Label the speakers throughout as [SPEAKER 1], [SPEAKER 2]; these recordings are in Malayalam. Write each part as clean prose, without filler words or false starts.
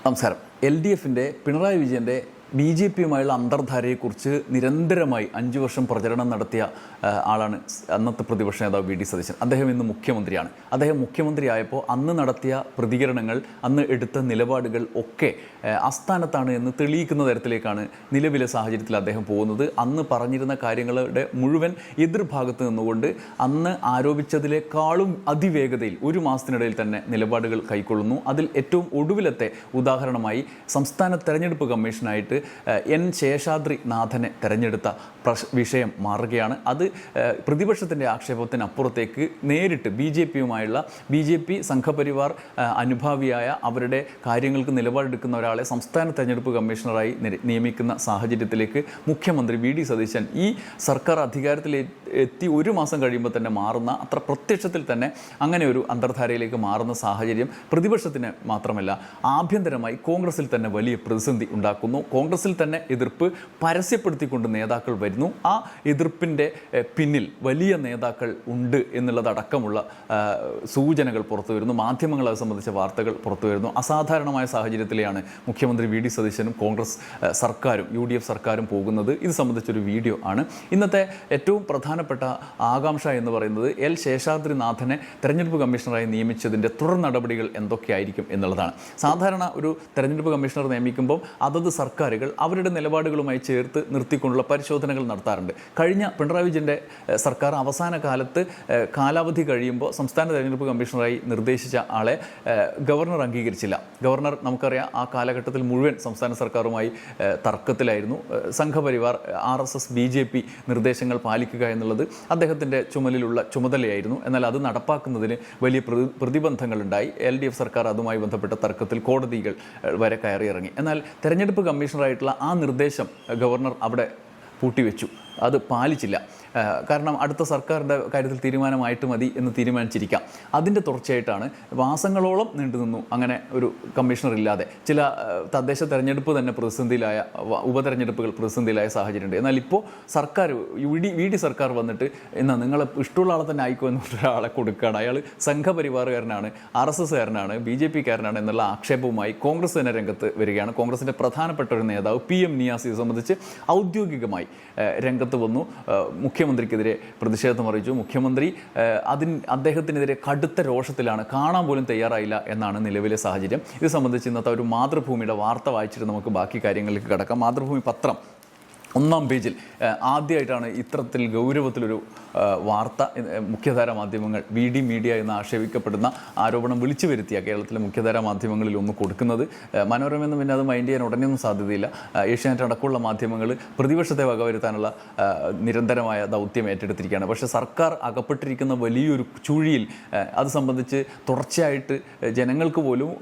[SPEAKER 1] നമസ്കാരം. LDFിൻ്റെ പിണറായി വിജയൻ്റെ BJPയുമായുള്ള അന്തർധാരയെക്കുറിച്ച് നിരന്തരമായി 5 വർഷം പ്രചരണം നടത്തിയ ആളാണ് അന്നത്തെ പ്രതിപക്ഷ നേതാവ് VD സതീശൻ. അദ്ദേഹം ഇന്ന് മുഖ്യമന്ത്രിയാണ്. അദ്ദേഹം മുഖ്യമന്ത്രിയായപ്പോൾ അന്ന് നടത്തിയ പ്രതികരണങ്ങൾ, അന്ന് എടുത്ത നിലപാടുകൾ ഒക്കെ അസ്ഥാനത്താണ് എന്ന് തെളിയിക്കുന്ന തരത്തിലേക്കാണ് നിലവിലെ സാഹചര്യത്തിൽ അദ്ദേഹം പോകുന്നത്. അന്ന് പറഞ്ഞിരുന്ന കാര്യങ്ങളുടെ മുഴുവൻ എതിർഭാഗത്ത് നിന്നുകൊണ്ട് അന്ന് ആരോപിച്ചതിനേക്കാളും അതിവേഗതയിൽ 1 മാസത്തിനിടയിൽ തന്നെ നിലപാടുകൾ കൈക്കൊള്ളുന്നു. അതിൽ ഏറ്റവും ഒടുവിലത്തെ ഉദാഹരണമായി സംസ്ഥാന തെരഞ്ഞെടുപ്പ് കമ്മീഷനായിട്ട് N ശേഷാദ്രിനാഥനെ തെരഞ്ഞെടുത്ത വിഷയം മാറുകയാണ്. അത് പ്രതിപക്ഷത്തിൻ്റെ ആക്ഷേപത്തിനപ്പുറത്തേക്ക് നേരിട്ട് BJPയുമായുള്ള BJP സംഘപരിവാർ അനുഭാവിയായ അവരുടെ കാര്യങ്ങൾക്ക് നിലപാടെടുക്കുന്ന ഒരാളെ സംസ്ഥാന തെരഞ്ഞെടുപ്പ് കമ്മീഷണറായി നിയമിക്കുന്ന സാഹചര്യത്തിലേക്ക് മുഖ്യമന്ത്രി VD സതീശൻ ഈ സർക്കാർ അധികാരത്തിൽ എത്തി 1 മാസം കഴിയുമ്പോൾ തന്നെ മാറുന്ന, അത്ര പ്രത്യക്ഷത്തിൽ തന്നെ അങ്ങനെ ഒരു അന്തർധാരയിലേക്ക് മാറുന്ന സാഹചര്യം പ്രതിപക്ഷത്തിന് മാത്രമല്ല ആഭ്യന്തരമായി കോൺഗ്രസിൽ തന്നെ വലിയ പ്രതിസന്ധി ഉണ്ടാക്കുന്നു. കോൺഗ്രസിൽ തന്നെ എതിർപ്പ് പരസ്യപ്പെടുത്തിക്കൊണ്ട് നേതാക്കൾ വരുന്നു. ആ എതിർപ്പിൻ്റെ പിന്നിൽ വലിയ നേതാക്കൾ ഉണ്ട് എന്നുള്ളതടക്കമുള്ള സൂചനകൾ പുറത്തു വരുന്നു. മാധ്യമങ്ങൾ അത് സംബന്ധിച്ച വാർത്തകൾ പുറത്തു വരുന്നു. അസാധാരണമായ സാഹചര്യത്തിലെയാണ് മുഖ്യമന്ത്രി VD സതീശനും കോൺഗ്രസ് സർക്കാരും UDF സർക്കാരും പോകുന്നത്. ഇത് സംബന്ധിച്ചൊരു വീഡിയോ ആണ്. ഇന്നത്തെ ഏറ്റവും പ്രധാനപ്പെട്ട ആകാംക്ഷ എന്ന് പറയുന്നത് L ശേഷാദ്രിനാഥനെ തെരഞ്ഞെടുപ്പ് കമ്മീഷണറായി നിയമിച്ചതിൻ്റെ തുടർ നടപടികൾ എന്തൊക്കെയായിരിക്കും എന്നുള്ളതാണ്. സാധാരണ ഒരു തെരഞ്ഞെടുപ്പ് കമ്മീഷണർ നിയമിക്കുമ്പോൾ അതത് സർക്കാരുകൾ അവരുടെ നിലപാടുകളുമായി ചേർത്ത് നിർത്തിക്കൊണ്ടുള്ള പരിശോധനകൾ നടത്താറുണ്ട്. കഴിഞ്ഞ പിണറായി വിജയൻ്റെ സർക്കാർ അവസാന കാലത്ത് കാലാവധി കഴിയുമ്പോൾ സംസ്ഥാന തെരഞ്ഞെടുപ്പ് കമ്മീഷണറായി നിർദ്ദേശിച്ച ആളെ ഗവർണർ അംഗീകരിച്ചില്ല. ഗവർണർ നമുക്കറിയാം ആ കാലഘട്ടത്തിൽ മുഴുവൻ സംസ്ഥാന സർക്കാരുമായി തർക്കത്തിലായിരുന്നു. സംഘപരിവാർ RSS BJP നിർദ്ദേശങ്ങൾ പാലിക്കുക എന്നുള്ളത് അദ്ദേഹത്തിൻ്റെ ചുമതലയായിരുന്നു. എന്നാൽ അത് നടപ്പാക്കുന്നതിന് വലിയ പ്രതിബന്ധങ്ങളുണ്ടായി. LDF സർക്കാർ അതുമായി ബന്ധപ്പെട്ട തർക്കത്തിൽ കോടതികൾ വരെ കയറിയിറങ്ങി. എന്നാൽ തെരഞ്ഞെടുപ്പ് കമ്മീഷണറായിട്ടുള്ള ആ നിർദ്ദേശം ഗവർണർ അവിടെ പൂട്ടിവെച്ചു. അത് പാലിച്ചില്ല. കാരണം അടുത്ത സർക്കാരിൻ്റെ കാര്യത്തിൽ തീരുമാനമായിട്ട് മതി എന്ന് തീരുമാനിച്ചിരിക്കാം. അതിൻ്റെ തുടർച്ചയായിട്ടാണ് മാസങ്ങളോളം നീണ്ടുനിന്നു അങ്ങനെ ഒരു കമ്മീഷണർ ഇല്ലാതെ. ചില തദ്ദേശ തെരഞ്ഞെടുപ്പ് തന്നെ പ്രതിസന്ധിയിലായ, ഉപതെരഞ്ഞെടുപ്പുകൾ പ്രതിസന്ധിയിലായ സാഹചര്യമുണ്ട്. എന്നാൽ ഇപ്പോൾ സർക്കാർ VD സർക്കാർ വന്നിട്ട് എന്നാൽ നിങ്ങളെ ഇഷ്ടമുള്ള ആളെ തന്നെ ആയിക്കോ എന്ന് ഒരാളെ കൊടുക്കുകയാണ്. അയാൾ സംഘപരിവാറുകാരനാണ്, RSSകാരനാണ്, BJPക്കാരനാണ് എന്നുള്ള ആക്ഷേപവുമായി കോൺഗ്രസ് തന്നെ രംഗത്ത് വരികയാണ്. കോൺഗ്രസിൻ്റെ പ്രധാനപ്പെട്ട ഒരു നേതാവ് PM നിയാസ് ഇത് സംബന്ധിച്ച് ഔദ്യോഗികമായി രംഗത്ത് വന്നു. മുഖ്യമന്ത്രിക്കെതിരെ പ്രതിഷേധം അറിയിച്ചു. മുഖ്യമന്ത്രി അദ്ദേഹത്തിനെതിരെ കടുത്ത രോഷത്തിലാണ്, കാണാൻ പോലും തയ്യാറായില്ല എന്നാണ് നിലവിലെ സാഹചര്യം. ഇത് സംബന്ധിച്ച് ഇന്നത്തെ ഒരു മാതൃഭൂമിയുടെ വാർത്ത വായിച്ചിട്ട് നമുക്ക് ബാക്കി കാര്യങ്ങളിലേക്ക് കിടക്കാം. മാതൃഭൂമി പത്രം 1-ാം പേജിൽ ആദ്യമായിട്ടാണ് ഇത്തരത്തിൽ ഗൗരവത്തിലൊരു വാർത്ത മുഖ്യധാരാ മാധ്യമങ്ങൾ VD മീഡിയ എന്ന് ആക്ഷേപിക്കപ്പെടുന്ന ആരോപണം വിളിച്ചു വരുത്തിയ കേരളത്തിലെ മുഖ്യധാരാ മാധ്യമങ്ങളിൽ ഒന്ന് കൊടുക്കുന്നത്. മനോരമയെന്ന് പിന്നെ അത് മൈൻഡ് ചെയ്യാൻ ഉടനെയൊന്നും സാധ്യതയില്ല. ഏഷ്യാനെറ്റ് അടക്കമുള്ള മാധ്യമങ്ങൾ പ്രതിപക്ഷത്തെ വകവരുത്താനുള്ള നിരന്തരമായ ദൗത്യം ഏറ്റെടുത്തിരിക്കുകയാണ്. പക്ഷേ സർക്കാർ അകപ്പെട്ടിരിക്കുന്ന വലിയൊരു ചുഴിയിൽ അത് സംബന്ധിച്ച് തുടർച്ചയായിട്ട് ജനങ്ങളെ പോലും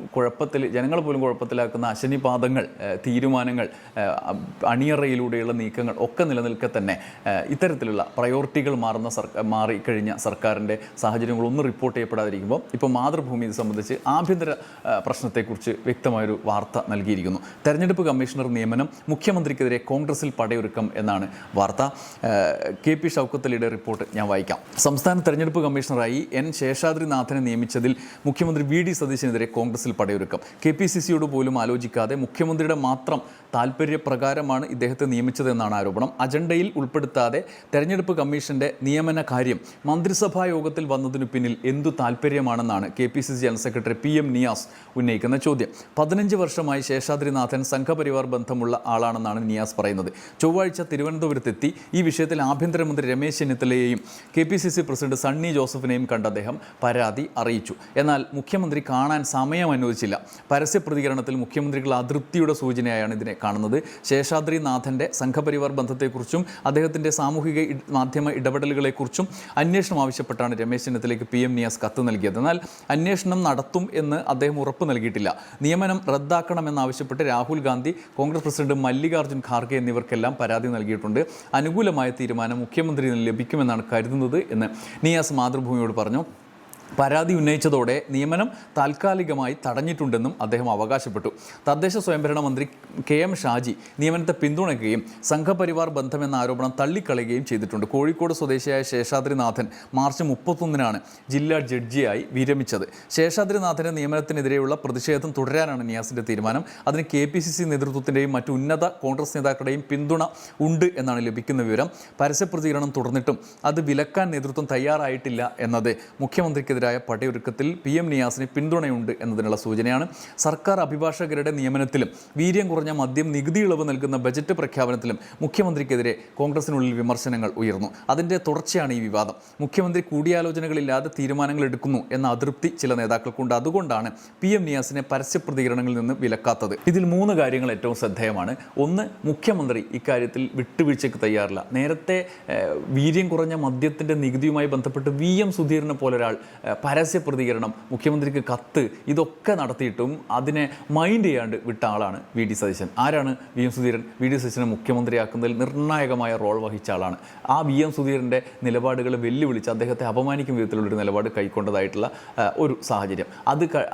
[SPEAKER 1] കുഴപ്പത്തിലാക്കുന്ന അശനിപാതങ്ങൾ, തീരുമാനങ്ങൾ, അണിയറയിലൂടെയുള്ള നീക്കങ്ങൾ ഒക്കെ നിലനിൽക്കെ തന്നെ ഇത്തരത്തിലുള്ള പ്രയോറിറ്റികൾ മാറിക്കഴിഞ്ഞ സർക്കാരിൻ്റെ സാഹചര്യങ്ങളൊന്നും റിപ്പോർട്ട് ചെയ്യപ്പെടാതിരിക്കുമ്പോൾ ഇപ്പോൾ മാതൃഭൂമി ഇത് സംബന്ധിച്ച് ആഭ്യന്തര പ്രശ്നത്തെക്കുറിച്ച് വ്യക്തമായൊരു വാർത്ത നൽകിയിരിക്കുന്നു. തെരഞ്ഞെടുപ്പ് കമ്മീഷണർ നിയമനം, മുഖ്യമന്ത്രിക്കെതിരെ കോൺഗ്രസിൽ പടയൊരുക്കം എന്നാണ് വാർത്ത. KP ഷൗക്കത്ത് അലിയുടെ റിപ്പോർട്ട് ഞാൻ വായിക്കാം. സംസ്ഥാന തെരഞ്ഞെടുപ്പ് കമ്മീഷണറായി N ശേഷാദ്രിനാഥനെ നിയമിച്ചതിൽ മുഖ്യമന്ത്രി VD സതീശനെതിരെ കോൺഗ്രസിൽ പടയൊരുക്കം. KPCCയോട് പോലും ആലോചിക്കാതെ മുഖ്യമന്ത്രിയുടെ മാത്രം താൽപ്പര്യപ്രകാരമാണ് ഇദ്ദേഹത്തെ നിയമിച്ചതെന്നാണ് ആരോപണം. അജണ്ടയിൽ ഉൾപ്പെടുത്താതെ തെരഞ്ഞെടുപ്പ് കമ്മീഷന്റെ നിയമന കാര്യം മന്ത്രിസഭാ യോഗത്തിൽ വന്നതിനു പിന്നിൽ എന്തു താൽപ്പര്യമാണെന്നാണ് KPCC general secretary PM Niyas ഉന്നയിക്കുന്ന ചോദ്യം. 15 വർഷമായി ശേഷാദ്രിനാഥൻ സംഘപരിവാർ ബന്ധമുള്ള ആളാണെന്നാണ് നിയാസ് പറയുന്നത്. ചൊവ്വാഴ്ച തിരുവനന്തപുരത്തെത്തി ഈ വിഷയത്തിൽ ആഭ്യന്തരമന്ത്രി രമേശ് ചെന്നിത്തലയെയും KPCC പ്രസിഡന്റ് സണ്ണി ജോസഫിനെയും കണ്ട അദ്ദേഹം പരാതി അറിയിച്ചു. എന്നാൽ മുഖ്യമന്ത്രി കാണാൻ സമയം അനുവദിച്ചില്ല. പരസ്യ പ്രതികരണത്തിൽ മുഖ്യമന്ത്രികൾ അതൃപ്തിയുടെ സൂചനയായാണ് ഇതിനെ കാണുന്നത്. ശേഷാദ്രിനാഥൻ്റെ സംഘപരിവാർ ബന്ധത്തെക്കുറിച്ചും അദ്ദേഹത്തിൻ്റെ സാമൂഹിക മാധ്യമ ഇടപെടലുകളെക്കുറിച്ചും അന്വേഷണം ആവശ്യപ്പെട്ടാണ് രമേശ് ചെന്നിത്തലയ്ക്ക് PM നിയാസ് കത്ത് നൽകിയത്. എന്നാൽ അന്വേഷണം നടത്തും എന്ന് അദ്ദേഹം ഉറപ്പ് നൽകിയിട്ടില്ല. നിയമനം റദ്ദാക്കണമെന്നാവശ്യപ്പെട്ട് രാഹുൽ ഗാന്ധി, കോൺഗ്രസ് പ്രസിഡന്റ് മല്ലികാർജ്ജുൻ ഖാർഗെ എന്നിവർക്കെല്ലാം പരാതി നൽകിയിട്ടുണ്ട്. അനുകൂലമായ തീരുമാനം മുഖ്യമന്ത്രിയിൽ നിന്ന് ലഭിക്കുമെന്നാണ് കരുതുന്നത് എന്ന് നിയാസ് മാതൃഭൂമിയോട് പറഞ്ഞു. പരാതി ഉന്നയിച്ചതോടെ നിയമനം താൽക്കാലികമായി തടഞ്ഞിട്ടുണ്ടെന്നും അദ്ദേഹം അവകാശപ്പെട്ടു. തദ്ദേശ സ്വയംഭരണ മന്ത്രി KM ഷാജി നിയമനത്തെ പിന്തുണയ്ക്കുകയും സംഘപരിവാർ ബന്ധമെന്ന ആരോപണം തള്ളിക്കളയുകയും ചെയ്തിട്ടുണ്ട്. കോഴിക്കോട് സ്വദേശിയായ ശേഷാദ്രിനാഥൻ മാർച്ച് 31-നാണ് ജില്ലാ ജഡ്ജിയായി വിരമിച്ചത്. ശേഷാദ്രിനാഥന്റെ നിയമനത്തിനെതിരെയുള്ള പ്രതിഷേധം തുടരാനാണ് നിയാസിന്റെ തീരുമാനം. അതിന് KPCC നേതൃത്വത്തിന്റെയും മറ്റു ഉന്നത കോൺഗ്രസ് നേതാക്കളുടെയും പിന്തുണ ഉണ്ട് എന്നാണ് ലഭിക്കുന്ന വിവരം. പരസ്യ പ്രതികരണം തുടർന്നിട്ടും അത് വിലക്കാൻ നേതൃത്വം തയ്യാറായിട്ടില്ല എന്നത് മുഖ്യമന്ത്രിക്കെതിരെ പടയൊരുക്കത്തിൽ PM നിയാസിന് പിന്തുണയുണ്ട് എന്നതിനുള്ള സൂചനയാണ്. സർക്കാർ അഭിഭാഷകരുടെ നിയമനത്തിലും വീര്യം കുറഞ്ഞ മദ്യം നികുതി ഇളവ് നൽകുന്ന ബജറ്റ് പ്രഖ്യാപനത്തിലും മുഖ്യമന്ത്രിക്കെതിരെ കോൺഗ്രസിനുള്ളിൽ വിമർശനങ്ങൾ ഉയർന്നു. അതിൻ്റെ തുടർച്ചയാണ് ഈ വിവാദം. മുഖ്യമന്ത്രി കൂടിയാലോചനകളില്ലാതെ തീരുമാനങ്ങൾ എടുക്കുന്നു എന്ന അതൃപ്തി ചില നേതാക്കൾക്കുണ്ട്. അതുകൊണ്ടാണ് PM നിയാസിനെ പരസ്യ പ്രതികരണങ്ങളിൽ നിന്ന് വിലക്കാത്തത്. ഇതിൽ 3 കാര്യങ്ങൾ ഏറ്റവും ശ്രദ്ധേയമാണ്. ഒന്ന്, മുഖ്യമന്ത്രി ഇക്കാര്യത്തിൽ വിട്ടുവീഴ്ചയ്ക്ക് തയ്യാറില്ല. നേരത്തെ വീര്യം കുറഞ്ഞ മദ്യത്തിൻ്റെ നികുതിയുമായി ബന്ധപ്പെട്ട് VM സുധീരനെ പോലൊരാൾ പരസ്യ പ്രതികരണം, മുഖ്യമന്ത്രിക്ക് കത്ത്, ഇതൊക്കെ നടത്തിയിട്ടും അതിനെ മൈൻഡ് ചെയ്യാണ്ട് വിട്ട ആളാണ് VD സതീശൻ. ആരാണ് VM സുധീരൻ? VD സതീശനെ മുഖ്യമന്ത്രിയാക്കുന്നതിൽ നിർണായകമായ റോൾ വഹിച്ച ആളാണ്. ആ VM സുധീരൻ്റെ നിലപാടുകളെ വെല്ലുവിളിച്ച് അദ്ദേഹത്തെ അപമാനിക്കും വിധത്തിലുള്ളൊരു നിലപാട് കൈക്കൊണ്ടതായിട്ടുള്ള ഒരു സാഹചര്യം.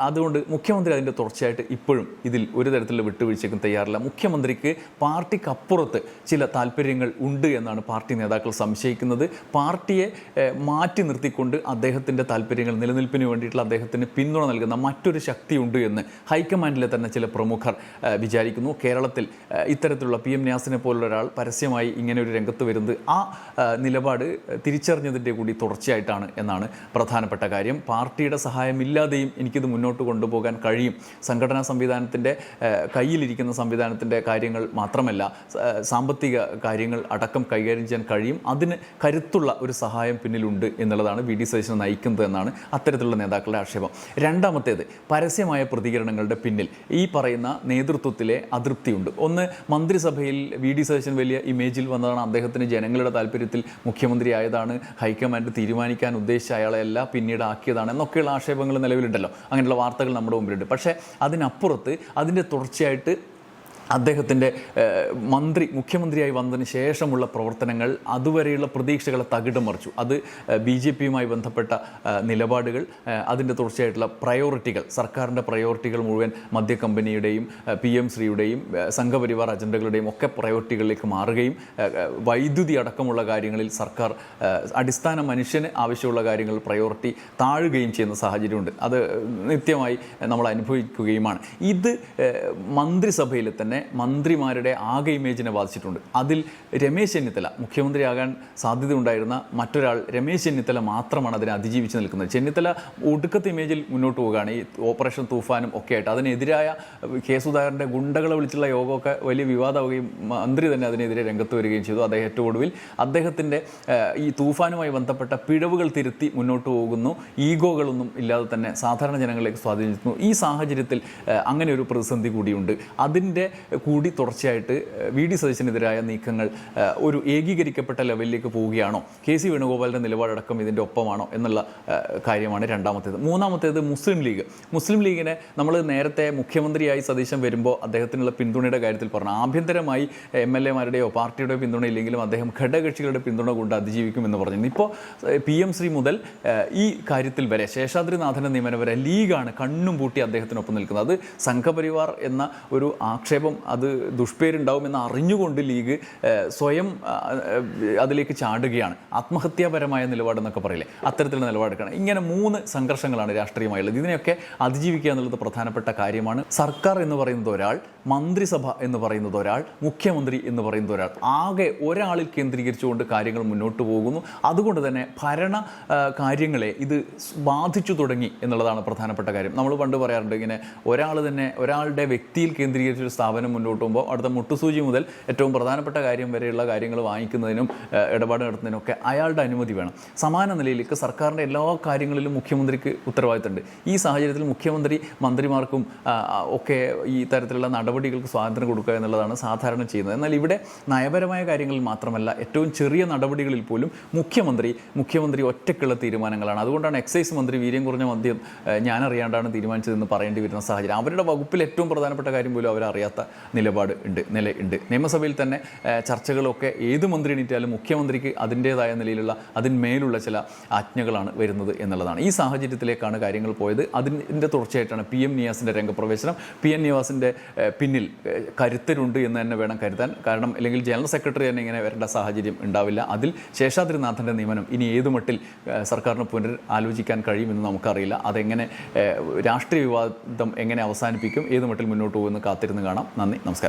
[SPEAKER 1] അതുകൊണ്ട് മുഖ്യമന്ത്രി അതിൻ്റെ തുടർച്ചയായിട്ട് ഇപ്പോഴും ഇതിൽ ഒരു തരത്തിലുള്ള വിട്ടുവീഴ്ചയ്ക്കും തയ്യാറില്ല. മുഖ്യമന്ത്രിക്ക് പാർട്ടിക്കപ്പുറത്ത് ചില താല്പര്യങ്ങൾ ഉണ്ട് എന്നാണ് പാർട്ടി നേതാക്കൾ സംശയിക്കുന്നത്. പാർട്ടിയെ മാറ്റി നിർത്തിക്കൊണ്ട് അദ്ദേഹത്തിൻ്റെ താല്പര്യങ്ങൾ നിലനിൽപ്പിന് വേണ്ടിയിട്ടുള്ള അദ്ദേഹത്തിന് പിന്തുണ നൽകുന്ന മറ്റൊരു ശക്തിയുണ്ട് എന്ന് ഹൈക്കമാൻഡിലെ തന്നെ ചില പ്രമുഖർ വിചാരിക്കുന്നു. കേരളത്തിൽ ഇത്തരത്തിലുള്ള PM നിയാസിനെ പോലുള്ള ഒരാൾ പരസ്യമായി ഇങ്ങനെ ഒരു രംഗത്ത് വരുന്നത് ആ നിലപാട് തിരിച്ചറിഞ്ഞതിൻ്റെ കൂടി തുടർച്ചയായിട്ടാണ് എന്നാണ് പ്രധാനപ്പെട്ട കാര്യം. പാർട്ടിയുടെ സഹായമില്ലാതെയും എനിക്കിത് മുന്നോട്ട് കൊണ്ടുപോകാൻ കഴിയും. സംഘടനാ സംവിധാനത്തിൻ്റെ കയ്യിലിരിക്കുന്ന സംവിധാനത്തിൻ്റെ കാര്യങ്ങൾ മാത്രമല്ല, സാമ്പത്തിക കാര്യങ്ങൾ അടക്കം കൈകാര്യം ചെയ്യാൻ കഴിയും. അതിന് കരുത്തുള്ള ഒരു സഹായം പിന്നിലുണ്ട് എന്നുള്ളതാണ് VD സതീശനെ നയിക്കുന്നത് എന്നാണ് അത്തരത്തിലുള്ള നേതാക്കളുടെ ആക്ഷേപം. രണ്ടാമത്തേത്, പരസ്യമായ പ്രതികരണങ്ങളുടെ പിന്നിൽ ഈ പറയുന്ന നേതൃത്വത്തിലെ അതൃപ്തിയുണ്ട്. ഒന്ന്, മന്ത്രിസഭയിൽ VD സതീശൻ വലിയ ഇമേജിൽ വന്നതാണ്. അദ്ദേഹത്തിന് ജനങ്ങളുടെ താല്പര്യത്തിൽ മുഖ്യമന്ത്രിയായതാണ്, ഹൈക്കമാൻഡ് തീരുമാനിക്കാൻ ഉദ്ദേശിച്ച അയാളെല്ലാം പിന്നീട് ആക്കിയതാണ് എന്നൊക്കെയുള്ള ആക്ഷേപങ്ങൾ നിലവിലുണ്ടല്ലോ. അങ്ങനെയുള്ള വാർത്തകൾ നമ്മുടെ മുമ്പിലുണ്ട്. പക്ഷേ അതിനപ്പുറത്ത് അതിൻ്റെ തുടർച്ചയായിട്ട് അദ്ദേഹത്തിൻ്റെ മുഖ്യമന്ത്രിയായി വന്നതിന് ശേഷമുള്ള പ്രവർത്തനങ്ങൾ അതുവരെയുള്ള പ്രതീക്ഷകളെ തകിടം മറിച്ചു. അത് BJPയുമായി ബന്ധപ്പെട്ട നിലപാടുകൾ, അതിൻ്റെ തുടർച്ചയായിട്ടുള്ള പ്രയോറിറ്റികൾ, സർക്കാരിൻ്റെ പ്രയോറിറ്റികൾ മുഴുവൻ മദ്യ കമ്പനിയുടെയും PM ശ്രീയുടെയും സംഘപരിവാർ അജണ്ടകളുടെയും ഒക്കെ പ്രയോറിറ്റികളിലേക്ക് മാറുകയും വൈദ്യുതി അടക്കമുള്ള കാര്യങ്ങളിൽ സർക്കാർ അടിസ്ഥാന മനുഷ്യന് ആവശ്യമുള്ള കാര്യങ്ങൾ പ്രയോറിറ്റി താഴുകയും ചെയ്യുന്ന സാഹചര്യമുണ്ട്. അത് നിത്യമായി നമ്മൾ അനുഭവിക്കുകയുമാണ്. ഇത് മന്ത്രിസഭയിൽ തന്നെ മന്ത്രിമാരുടെ ആകെ ഇമേജിനെ ബാധിച്ചിട്ടുണ്ട്. അതിൽ രമേശ് ചെന്നിത്തല, മുഖ്യമന്ത്രിയാകാൻ സാധ്യതയുണ്ടായിരുന്ന മറ്റൊരാൾ രമേശ് ചെന്നിത്തല മാത്രമാണ് അതിനെ അതിജീവിച്ച് നിൽക്കുന്നത്. ചെന്നിത്തല ഒടുക്കത്തെ ഇമേജിൽ മുന്നോട്ട് പോവുകയാണ്. ഈ ഓപ്പറേഷൻ തൂഫാനും ഒക്കെ ആയിട്ട് അതിനെതിരായ സുധാകരൻ്റെ ഗുണ്ടകളെ വിളിച്ചുള്ള യോഗമൊക്കെ വലിയ വിവാദമാവുകയും മന്ത്രി തന്നെ അതിനെതിരെ രംഗത്ത് വരികയും ചെയ്തു. അദ്ദേഹം ഏറ്റവും ഒടുവിൽ അദ്ദേഹത്തിൻ്റെ ഈ തൂഫാനുമായി ബന്ധപ്പെട്ട പിഴവുകൾ തിരുത്തി മുന്നോട്ട് പോകുന്നു. ഈഗോകളൊന്നും ഇല്ലാതെ തന്നെ സാധാരണ ജനങ്ങളിലേക്ക് സ്വാധീനിക്കുന്നു. ഈ സാഹചര്യത്തിൽ അങ്ങനെ ഒരു പ്രതിസന്ധി കൂടിയുണ്ട്. അതിൻ്റെ കൂടി തുടർച്ചയായിട്ട് VD സതീശനെതിരായ നീക്കങ്ങൾ ഒരു ഏകീകരിക്കപ്പെട്ട ലെവലിലേക്ക് പോവുകയാണോ, KC വേണുഗോപാലിൻ്റെ നിലപാടടക്കം ഇതിൻ്റെ ഒപ്പമാണോ എന്നുള്ള കാര്യമാണ് രണ്ടാമത്തേത്. മൂന്നാമത്തേത്, മുസ്ലിം ലീഗിനെ നമ്മൾ നേരത്തെ മുഖ്യമന്ത്രിയായി സതീശൻ വരുമ്പോൾ അദ്ദേഹത്തിനുള്ള പിന്തുണയുടെ കാര്യത്തിൽ പറഞ്ഞു. ആഭ്യന്തരമായി MLA മാരുടെയോ പാർട്ടിയുടെയോ പിന്തുണ ഇല്ലെങ്കിലും അദ്ദേഹം ഘടകകക്ഷികളുടെ പിന്തുണ കൊണ്ട് അതിജീവിക്കുമെന്ന് പറഞ്ഞു. ഇപ്പോൾ PM ശ്രീ മുതൽ ഈ കാര്യത്തിൽ വരെ ശേഷാദ്രിനാഥൻ്റെ നിയമനം വരെ ലീഗാണ് കണ്ണും പൂട്ടി അദ്ദേഹത്തിനൊപ്പം നിൽക്കുന്നത്. അത് സംഘപരിവാർ എന്ന ഒരു ആക്ഷേപം, അത് ദുഷ്പേരുണ്ടാവുമെന്ന് അറിഞ്ഞുകൊണ്ട് ലീഗ് സ്വയം അതിലേക്ക് ചാടുകയാണ്. ആത്മഹത്യാപരമായ നിലപാടെന്നൊക്കെ പറയില്ലേ, അത്തരത്തിലുള്ള നിലപാടെടുക്കണം. ഇങ്ങനെ 3 സംഘർഷങ്ങളാണ് രാഷ്ട്രീയമായുള്ളത്. ഇതിനെയൊക്കെ അതിജീവിക്കുക എന്നുള്ളത് പ്രധാനപ്പെട്ട കാര്യമാണ്. സർക്കാർ എന്ന് പറയുന്നത് ഒരാൾ, മന്ത്രിസഭ എന്ന് പറയുന്നത് ഒരാൾ, മുഖ്യമന്ത്രി എന്ന് പറയുന്നത് ഒരാൾ, ആകെ ഒരാളിൽ കേന്ദ്രീകരിച്ചുകൊണ്ട് കാര്യങ്ങൾ മുന്നോട്ട് പോകുന്നു. അതുകൊണ്ട് തന്നെ ഭരണ കാര്യങ്ങളെ ഇത് ബാധിച്ചു തുടങ്ങി എന്നുള്ളതാണ് പ്രധാനപ്പെട്ട കാര്യം. നമ്മൾ പണ്ട് പറയാറുണ്ട്, ഇങ്ങനെ ഒരാളുടെ വ്യക്തിയിൽ കേന്ദ്രീകരിച്ചൊരു സ്ഥാപനം മുന്നോട്ട് പോകുമ്പോൾ അടുത്ത മുട്ടുസൂചി മുതൽ ഏറ്റവും പ്രധാനപ്പെട്ട കാര്യം വരെയുള്ള കാര്യങ്ങൾ വാങ്ങിക്കുന്നതിനും ഇടപാട് നടത്തുന്നതിനൊക്കെ അയാളുടെ അനുമതി വേണം. സമാന നിലയിലേക്ക് സർക്കാരിൻ്റെ എല്ലാ കാര്യങ്ങളിലും മുഖ്യമന്ത്രിക്ക് ഉത്തരവാദിത്തമുണ്ട്. ഈ സാഹചര്യത്തിൽ മുഖ്യമന്ത്രി മന്ത്രിമാർക്കും ഒക്കെ ഈ തരത്തിലുള്ള നടപടികൾക്ക് സ്വാതന്ത്ര്യം കൊടുക്കുക എന്നുള്ളതാണ് സാധാരണ ചെയ്യുന്നത്. എന്നാൽ ഇവിടെ നയപരമായ കാര്യങ്ങളിൽ മാത്രമല്ല, ഏറ്റവും ചെറിയ നടപടികളിൽ പോലും മുഖ്യമന്ത്രി ഒറ്റയ്ക്കുള്ള തീരുമാനങ്ങളാണ്. അതുകൊണ്ടാണ് എക്സൈസ് മന്ത്രി വീര്യം കുറഞ്ഞ മദ്യം ഞാനറിയാണ്ടാണ് തീരുമാനിച്ചതെന്ന് പറയേണ്ടി വരുന്ന സാഹചര്യം. അവരുടെ വകുപ്പിൽ ഏറ്റവും പ്രധാനപ്പെട്ട കാര്യം പോലും അവരറിയാത്ത നിലപാട് നിലയുണ്ട്. നിയമസഭയിൽ തന്നെ ചർച്ചകളൊക്കെ ഏത് മന്ത്രി എണീറ്റാലും മുഖ്യമന്ത്രിക്ക് അതിൻ്റേതായ നിലയിലുള്ള അതിന്മേലുള്ള ചില ആജ്ഞകളാണ് വരുന്നത് എന്നുള്ളതാണ്. ഈ സാഹചര്യത്തിലേക്കാണ് കാര്യങ്ങൾ പോയത്. അതിൻ്റെ തുടർച്ചയായിട്ടാണ് PM നിയാസിൻ്റെ രംഗപ്രവേശനം. PM നിയാസിൻ്റെ പിന്നിൽ കരുത്തരുണ്ട് എന്ന് തന്നെ വേണം കരുതാൻ. കാരണം അല്ലെങ്കിൽ ജനറൽ സെക്രട്ടറി തന്നെ ഇങ്ങനെ വരേണ്ട സാഹചര്യം ഉണ്ടാവില്ല. അതിൽ ശേഷാദ്രിനാഥൻ്റെ നിയമനം ഇനി ഏത് മട്ടിൽ സർക്കാരിന് ആലോചിക്കാൻ കഴിയുമെന്ന് നമുക്കറിയില്ല. അതെങ്ങനെ രാഷ്ട്രീയ വിവാദം എങ്ങനെ അവസാനിപ്പിക്കും, ഏത് മട്ടിൽ മുന്നോട്ട് പോകുമെന്ന് കാത്തിരുന്ന് കാണാം. നന്ദി, നമസ്കാരം.